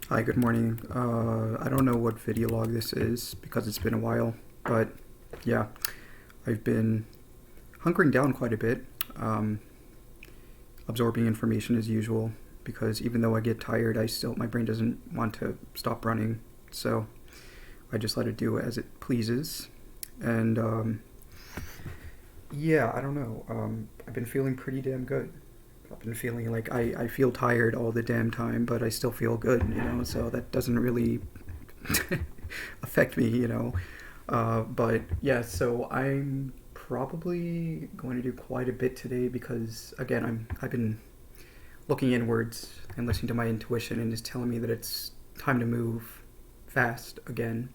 Hi, good morning. I don't know what video log this is because it's been a while, but yeah, I've been hunkering down quite a bit, um, absorbing information as usual. Because even though I get tired, my brain doesn't want to stop running, so I just let it do as it pleases. And yeah, I don't know. I've been feeling pretty damn good. I've been feeling like I feel tired all the damn time, but I still feel good. So that doesn't really affect me. But yeah, so I'm probably going to do quite a bit today because again, I've been looking inwards and listening to my intuition, and it's telling me that it's time to move fast again.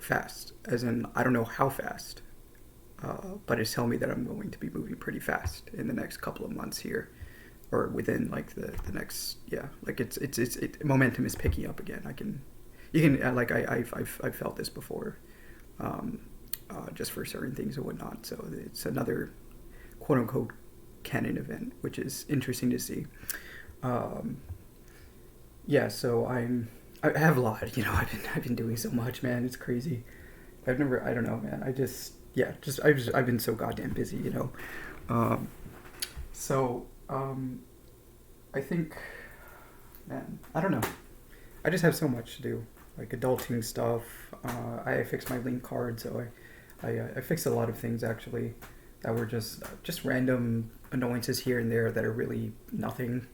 Fast, as in I don't know how fast, but it's telling me that I'm going to be moving pretty fast in the next couple of months here, or within like the next, yeah, like momentum is picking up again. You can like I've felt this before, um, just for certain things and whatnot. So it's another quote unquote canon event, which is interesting to see. Um, yeah, so I have a lot. I've been doing so much, man. It's crazy. I don't know, man. I've been so goddamn busy. Um, so I think, man, I don't know. I just have so much to do, like adulting stuff. I fixed my link card, so I fixed a lot of things actually that were just random annoyances here and there that are really nothing.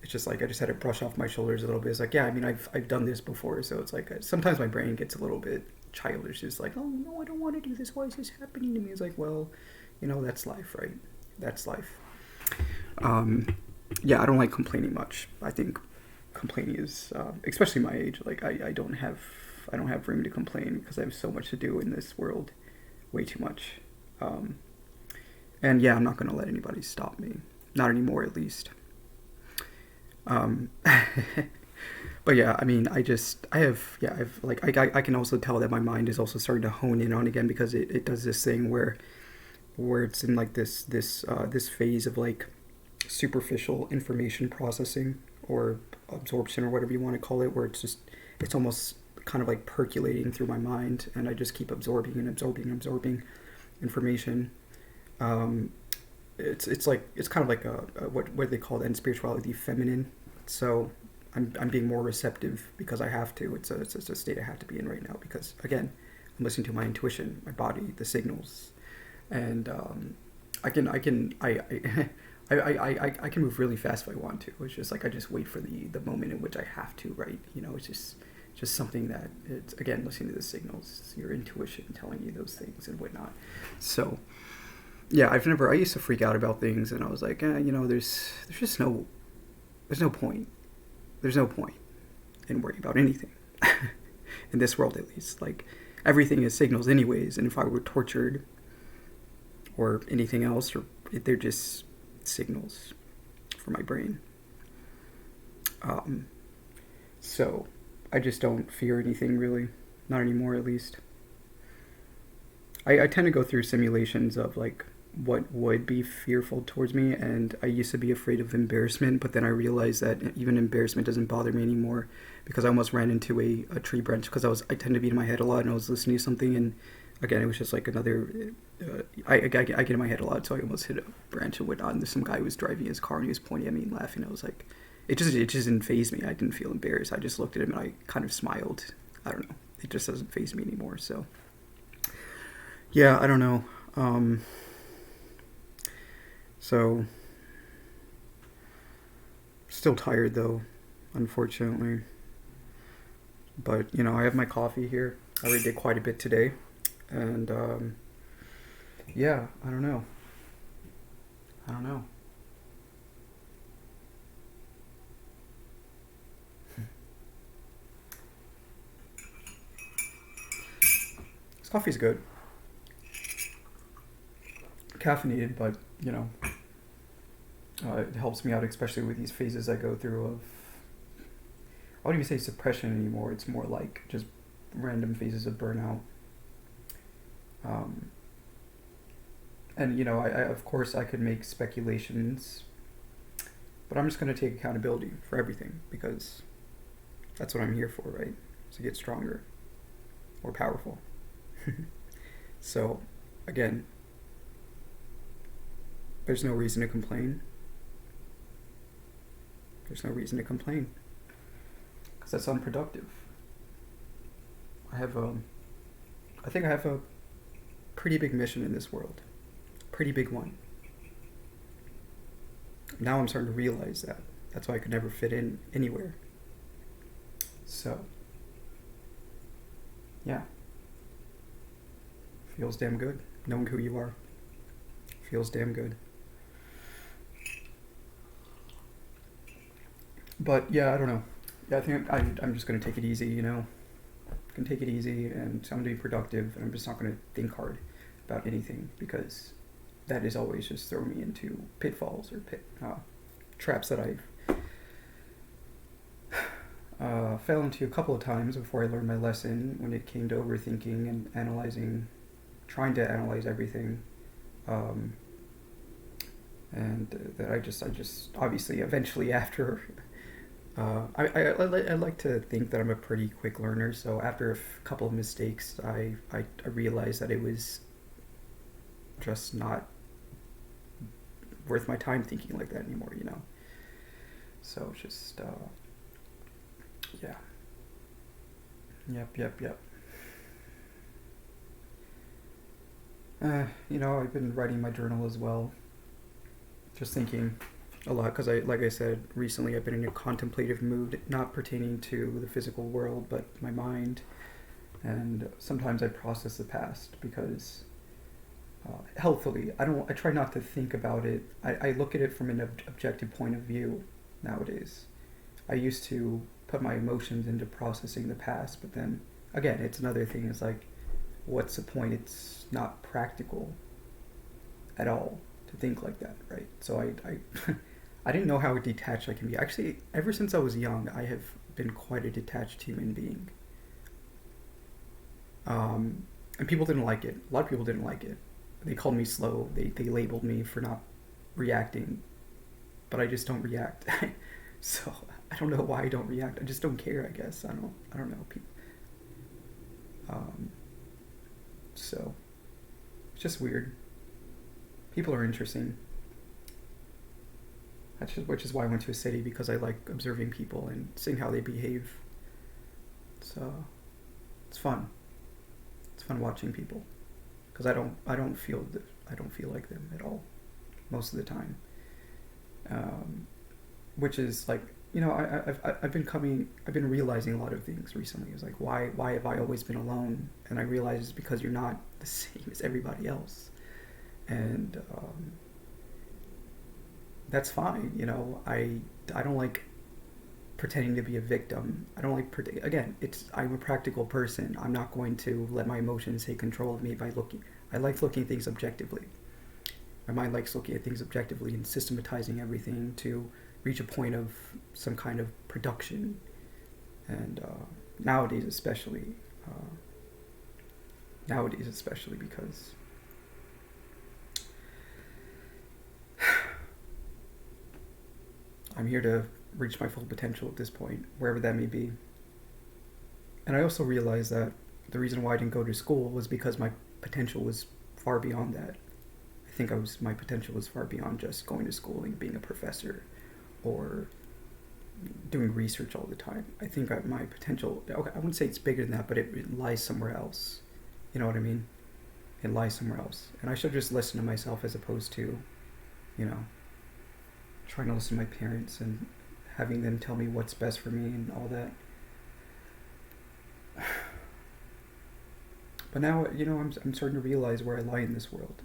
It's just like I just had to brush off my shoulders a little bit. It's like, yeah, I mean, I've done this before, so it's like sometimes my brain gets a little bit childish. It's like, oh no, I don't want to do this. Why is this happening to me? It's like, well, that's life, right? That's life. Um, yeah, I don't like complaining much. I think complaining is, especially my age. Like I don't have room to complain because I have so much to do in this world, way too much. Um, and yeah, I'm not gonna let anybody stop me. Not anymore, at least. Um, but yeah, I mean, I've like I can also tell that my mind is also starting to hone in on again because it does this thing where it's in like this phase of like superficial information processing or absorption or whatever you want to call it, where it's almost kind of like percolating through my mind, and I just keep absorbing and absorbing and absorbing information. Um, it's kind of like what they call that in spirituality, feminine. So I'm being more receptive because I have to. It's a state I have to be in right now because again, I'm listening to my intuition, my body, the signals, and I can move really fast if I want to. It's just like I just wait for the moment in which I have to. Right? It's just something that it's again listening to the signals, your intuition telling you those things and whatnot. So yeah, I used to freak out about things, and I was like, there's just there's no point. There's no point in worrying about anything in this world, at least. Like everything is signals, anyways, and if I were tortured or anything else, or they're just signals for my brain. Um, so I just don't fear anything really, not anymore, at least. I tend to go through simulations of like what would be fearful towards me, and I used to be afraid of embarrassment, but then I realized that even embarrassment doesn't bother me anymore because I almost ran into a tree branch because I tend to be in my head a lot, and I was listening to something, and again it was just like another I get in my head a lot, so I almost hit a branch and whatnot, and some guy was driving his car and he was pointing at me and laughing. I was like, it just didn't phase me. I didn't feel embarrassed. I just looked at him and I kind of smiled. I don't know, it just doesn't phase me anymore. So yeah, I don't know. So still tired though, unfortunately. But I have my coffee here. I already did quite a bit today, and yeah, I don't know. I don't know. This coffee's good, caffeinated, but it helps me out, especially with these phases I go through of. I wouldn't even say suppression anymore. It's more like just random phases of burnout. Um, and of course I could make speculations But I'm just going to take accountability for everything because that's what I'm here for, right? To get stronger, more powerful. So, again, there's no reason to complain. There's no reason to complain because that's unproductive. I think I have a pretty big mission in this world, pretty big one. Now I'm starting to realize that. That's why I could never fit in anywhere. So, yeah. Feels damn good knowing who you are. Feels damn good. But yeah, I don't know. Yeah, I think I'm just going to take it easy, you know. I'm going to take it easy and I'm going to be productive and I'm just not going to think hard about anything because that is always just throwing me into pitfalls or traps that I fell into a couple of times before I learned my lesson when it came to overthinking and analyzing, trying to analyze everything. And that I just obviously eventually after I like to think that I'm a pretty quick learner, so after a couple of mistakes I realized that it was just not worth my time thinking like that anymore, you know. So just yeah. Yep. You know, I've been writing my journal as well. Just thinking a lot because like I said, recently I've been in a contemplative mood, not pertaining to the physical world, but my mind. And sometimes I process the past because healthily, I try not to think about it. I look at it from an objective point of view nowadays. I used to put my emotions into processing the past, but then again, it's another thing. It's like, what's the point? It's not practical at all to think like that, right? So I I didn't know how detached I can be. Actually, ever since I was young, I have been quite a detached human being. And people didn't like it. A lot of people didn't like it. They called me slow. They labeled me for not reacting, but I just don't react. So I don't know why I don't react. I just don't care. I guess I don't know. So it's just weird. People are interesting. Which is why I went to a city, because I like observing people and seeing how they behave. So it's fun. It's fun watching people because I don't feel like them at all most of the time. Which is like, you know, I've been realizing a lot of things recently. It's like, why have I always been alone? And I realize it's because you're not the same as everybody else, and that's fine. You know, I don't like pretending to be a victim. I don't like again, I'm a practical person. I'm not going to let my emotions take control of me by looking. I like looking at things objectively. My mind likes looking at things objectively and systematizing everything to reach a point of some kind of production. And nowadays especially because I'm here to reach my full potential at this point, wherever that may be. And I also realized that the reason why I didn't go to school was because my potential was far beyond that. I think my potential was far beyond just going to school and being a professor or doing research all the time. I think my potential, okay, I wouldn't say it's bigger than that, but it lies somewhere else. You know what I mean? It lies somewhere else. And I should just listen to myself as opposed to, you know, trying to listen to my parents and having them tell me what's best for me and all that. But now, you know, I'm starting to realize where I lie in this world.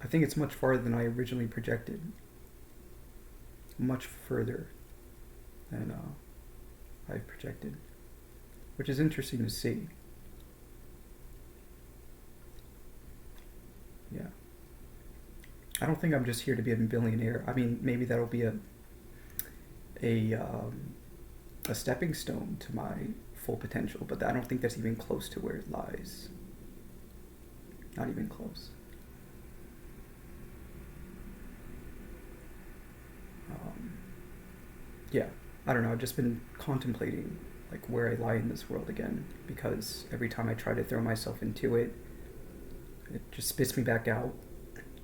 I think it's much farther than I originally projected. Much further than I projected, which is interesting to see. Yeah. I don't think I'm just here to be a billionaire. I mean, maybe that'll be a stepping stone to my full potential, but I don't think that's even close to where it lies. Not even close. yeah, I don't know. I've just been contemplating like where I lie in this world again, because every time I try to throw myself into it, it just spits me back out,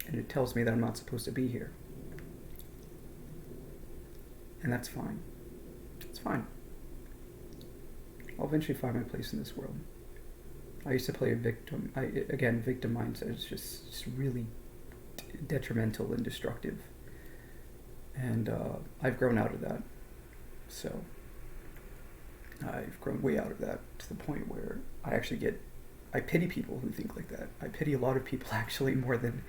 and it tells me that I'm not supposed to be here, and that's fine. It's fine. I'll eventually find my place in this world. I used to play a victim. Again, victim mindset is just really detrimental and destructive, and I've grown out of that. So I've grown way out of that to the point where I pity people who think like that. I pity a lot of people actually more than,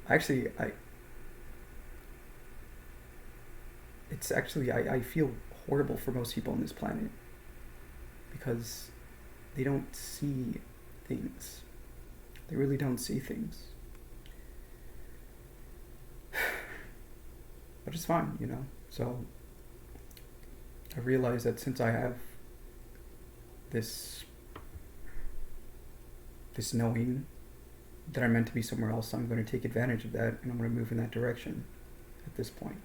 actually I. It's actually I feel horrible for most people on this planet because they don't see things. They really don't see things. But it's fine, you know. So I realize that since I have this knowing that I'm meant to be somewhere else, I'm going to take advantage of that, and I'm going to move in that direction at this point.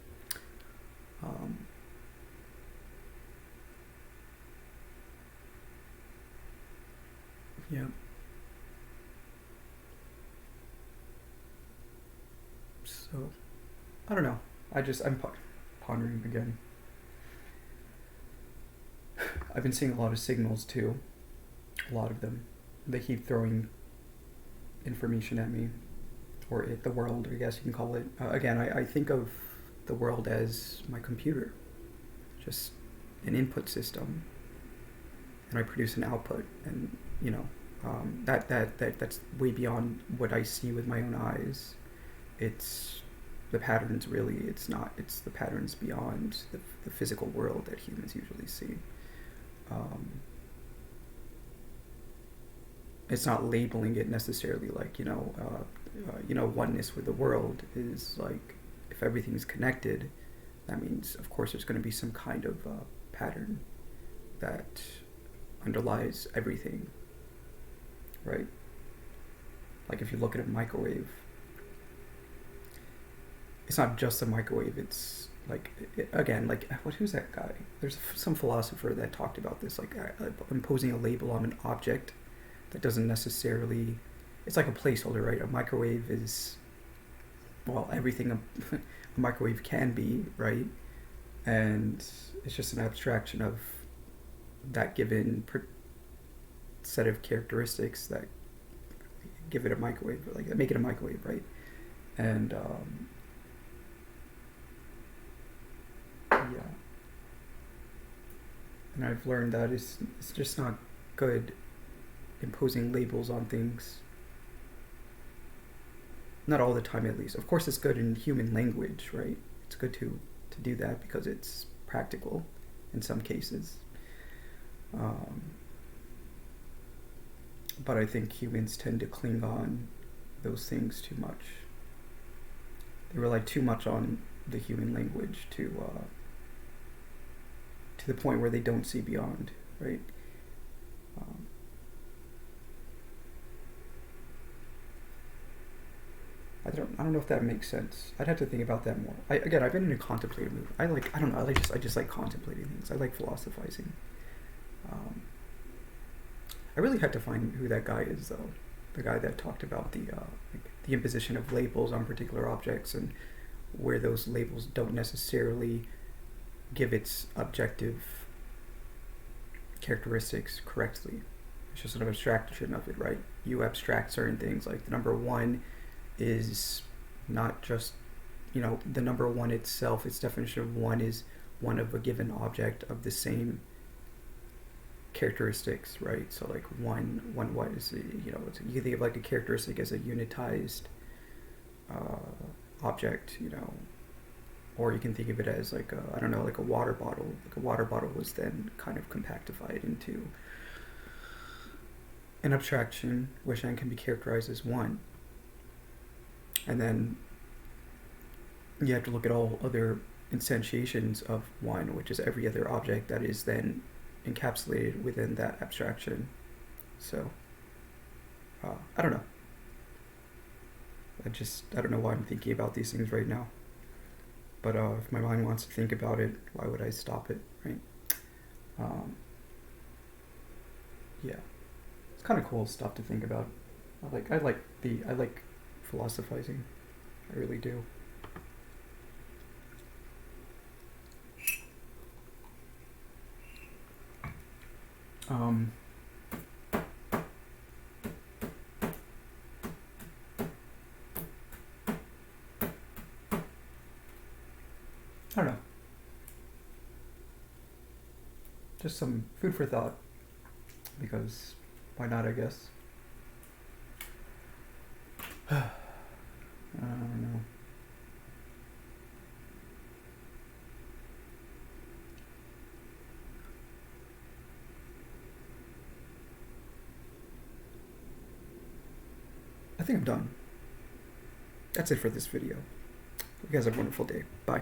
Yeah. So I don't know. I'm pondering again. I've been seeing a lot of signals too. A lot of them. They keep throwing information at me, or the world, I guess you can call it. Again, I think of the world as my computer, just an input system, and I produce an output, and you know, that's way beyond what I see with my own eyes. It's the patterns, really. It's not. It's the patterns beyond the physical world that humans usually see. It's not labeling it necessarily like oneness with the world is like, if everything's connected, that means of course there's going to be some kind of pattern that underlies everything, right? Like if you look at a microwave, it's not just a microwave. It's like, again, like who's that guy? There's some philosopher that talked about this, like imposing a label on an object that doesn't necessarily. It's like a placeholder, right? A microwave is, well, everything a microwave can be, right? And it's just an abstraction of that given set of characteristics that give it a microwave, like make it a microwave, right? And yeah, and I've learned that it's just not good imposing labels on things. Not all the time, at least. Of course, it's good in human language, right? It's good to do that because it's practical in some cases. But I think humans tend to cling on those things too much. They rely too much on the human language to the point where they don't see beyond, right? I don't know if that makes sense. I'd have to think about that more. I've been in a contemplative mood. I don't know. I just like contemplating things. I like philosophizing. I really had to find who that guy is, though. The guy that talked about the imposition of labels on particular objects, and where those labels don't necessarily give its objective characteristics correctly. It's just an abstraction of it, right? You abstract certain things, like the number one is not just, the number one itself. Its definition of one is one of a given object of the same characteristics, right? So like one what is, you can think of like a characteristic as a unitized object, or you can think of it as like like a water bottle. Like a water bottle was then kind of compactified into an abstraction, which then can be characterized as one. And then you have to look at all other instantiations of one, which is every other object that is then encapsulated within that abstraction. So, I don't know. I don't know why I'm thinking about these things right now. But if my mind wants to think about it, why would I stop it, right? Um, yeah, it's kind of cool stuff to think about. I like philosophizing. I really do. Um, I don't know. Just some food for thought. Because why not, I guess. I don't know. I think I'm done. That's it for this video. You guys have a wonderful day. Bye.